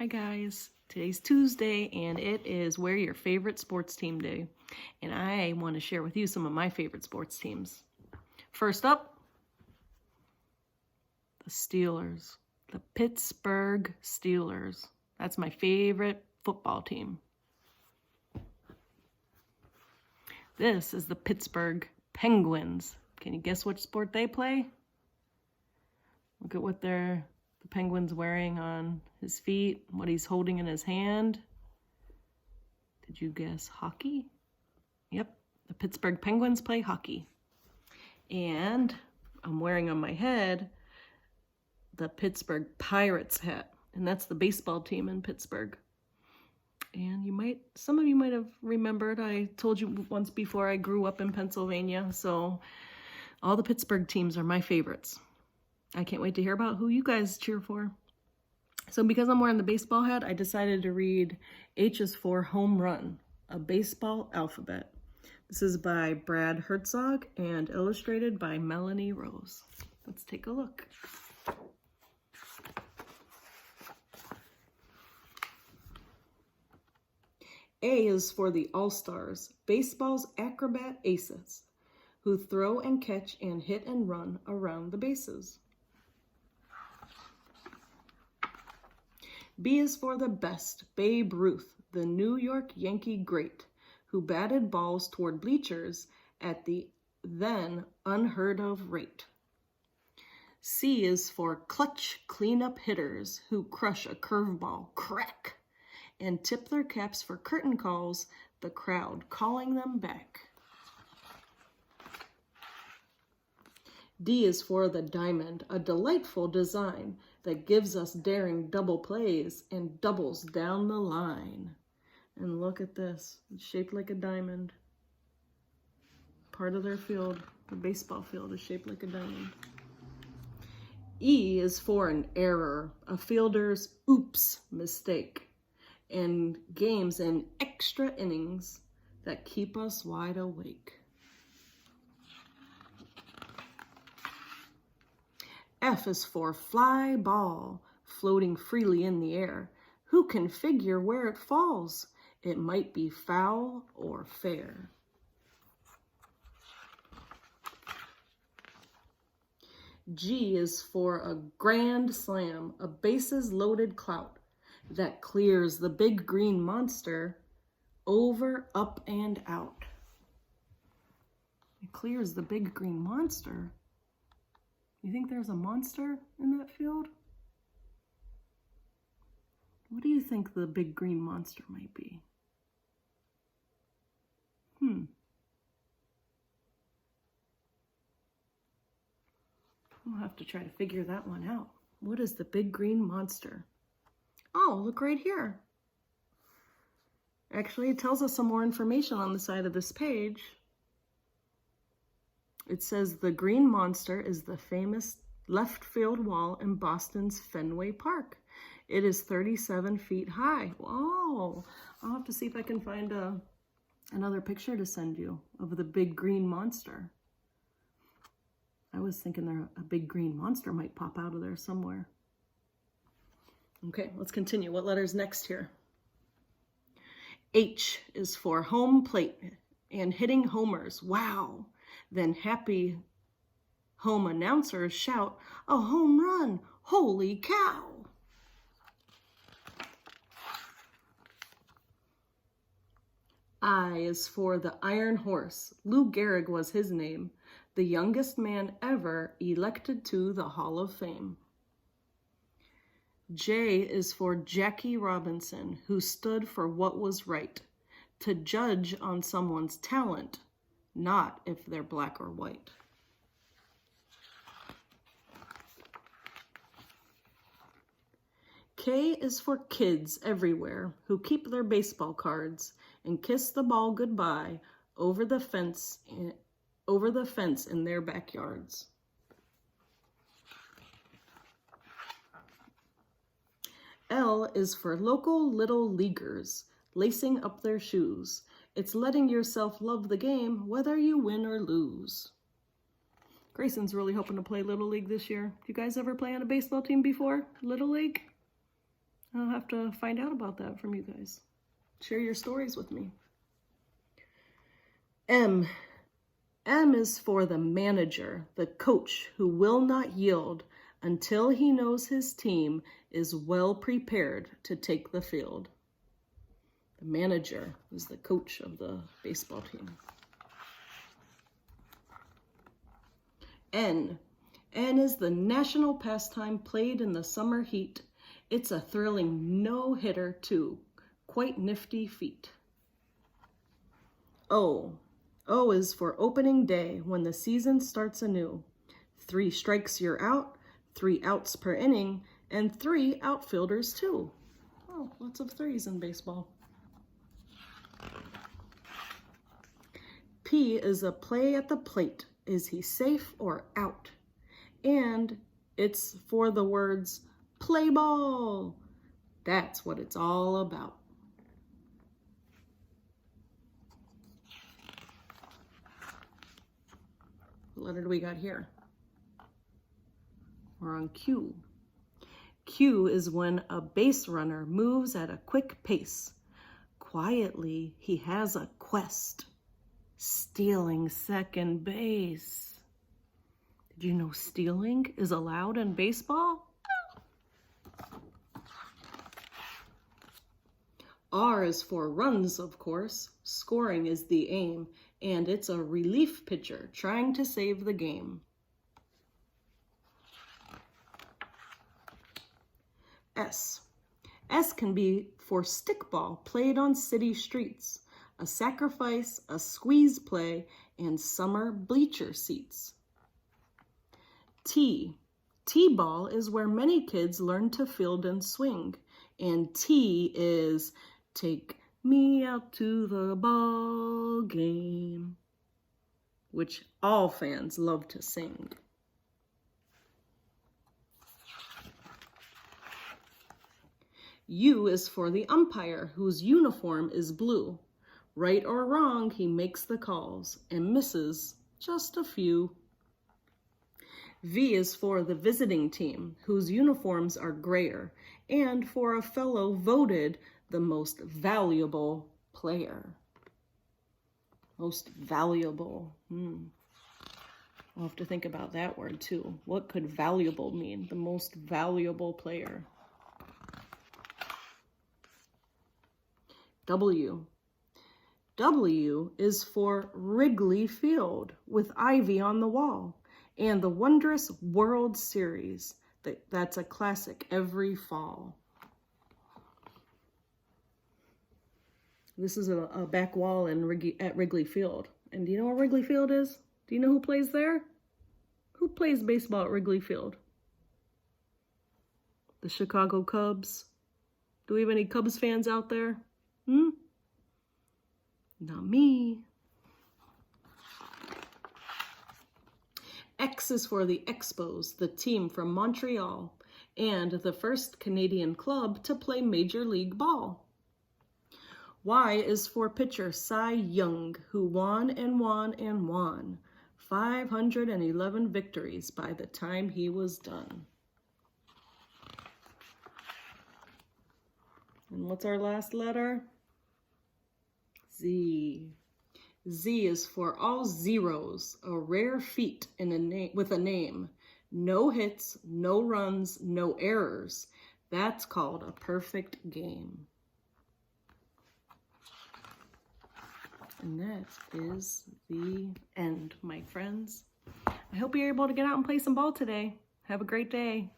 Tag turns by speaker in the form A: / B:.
A: Hi guys, today's Tuesday and it is Wear Your Favorite Sports Team Day. And I want to share with you some of my favorite sports teams. First up, the Steelers, the Pittsburgh Steelers. That's my favorite football team. This is the Pittsburgh Penguins. Can you guess which sport they play? Look at what the Penguin's wearing on his feet, what he's holding in his hand. Did you guess hockey? Yep, the Pittsburgh Penguins play hockey. And I'm wearing on my head the Pittsburgh Pirates hat, and that's the baseball team in Pittsburgh. And some of you might have remembered, I told you once before I grew up in Pennsylvania, so all the Pittsburgh teams are my favorites. I can't wait to hear about who you guys cheer for. So because I'm wearing the baseball hat, I decided to read H is for Homerun, a baseball alphabet. This is by Brad Herzog and illustrated by Melanie Rose. Let's take a look. A is for the All-Stars, baseball's acrobat aces, who throw and catch and hit and run around the bases. B is for the best, Babe Ruth, the New York Yankee great, who batted balls toward bleachers at the then unheard of rate. C is for clutch cleanup hitters who crush a curveball, crack, and tip their caps for curtain calls, the crowd calling them back. D is for the diamond, a delightful design that gives us daring double plays and doubles down the line. And look at this, it's shaped like a diamond. Part of their field, the baseball field, is shaped like a diamond. E is for an error, a fielder's oops mistake, and games and extra innings that keep us wide awake. F is for fly ball, floating freely in the air. Who can figure where it falls? It might be foul or fair. G is for a grand slam, a bases loaded clout that clears the big green monster over, up, and out. It clears the big green monster. You think there's a monster in that field? What do you think the big green monster might be? We'll have to try to figure that one out. What is the big green monster? Oh, look right here. Actually, it tells us some more information on the side of this page. It says the green monster is the famous left field wall in Boston's Fenway Park. It is 37 feet high. Whoa! I'll have to see if I can find another picture to send you of the big green monster. I was thinking a big green monster might pop out of there somewhere. Okay, let's continue. What letter's next here? H is for home plate and hitting homers. Wow! Then happy home announcers shout, a home run! Holy cow! I is for the Iron Horse. Lou Gehrig was his name, the youngest man ever elected to the Hall of Fame. J is for Jackie Robinson, who stood for what was right, to judge on someone's talent, not if they're black or white. K is for kids everywhere who keep their baseball cards and kiss the ball goodbye over the fence in their backyards. L is for local little leaguers lacing up their shoes. It's letting yourself love the game whether you win or lose. Grayson's really hoping to play Little League this year. You guys ever play on a baseball team before? Little League? I'll have to find out about that from you guys. Share your stories with me. M. M is for the manager, the coach who will not yield until he knows his team is well prepared to take the field. The manager is the coach of the baseball team. N. N is the national pastime played in the summer heat. It's a thrilling no-hitter too. Quite nifty feat. O. O is for opening day when the season starts anew. 3 strikes you're out, 3 outs per inning, and 3 outfielders too. Oh, lots of 3s in baseball. P is a play at the plate. Is he safe or out? And it's for the words play ball. That's what it's all about. What letter do we got here? We're on Q. Q is when a base runner moves at a quick pace. Quietly, he has a quest. Stealing second base. Did you know stealing is allowed in baseball? R is for runs, of course. Scoring is the aim, and it's a relief pitcher trying to save the game. S. S can be for stickball played on city streets, a sacrifice, a squeeze play, and summer bleacher seats. T. T-ball is where many kids learn to field and swing, and T is take me out to the ball game, which all fans love to sing. U is for the umpire whose uniform is blue. Right or wrong, he makes the calls and misses just a few. V is for the visiting team whose uniforms are grayer and for a fellow voted the most valuable player. Most valuable. I'll have to think about that word too. What could valuable mean? The most valuable player. W. W is for Wrigley Field with ivy on the wall and the wondrous World Series. That's a classic every fall. This is a back wall at Wrigley Field. And do you know where Wrigley Field is? Do you know who plays there? Who plays baseball at Wrigley Field? The Chicago Cubs. Do we have any Cubs fans out there? Not me. X is for the Expos, the team from Montreal, and the first Canadian club to play Major League Ball. Y is for pitcher Cy Young, who won and won and won. 511 victories by the time he was done. And what's our last letter? Z. Z is for all zeros, a rare feat in a name with a name. No hits, no runs, no errors. That's called a perfect game. And that is the end, my friends. I hope you're able to get out and play some ball today. Have a great day.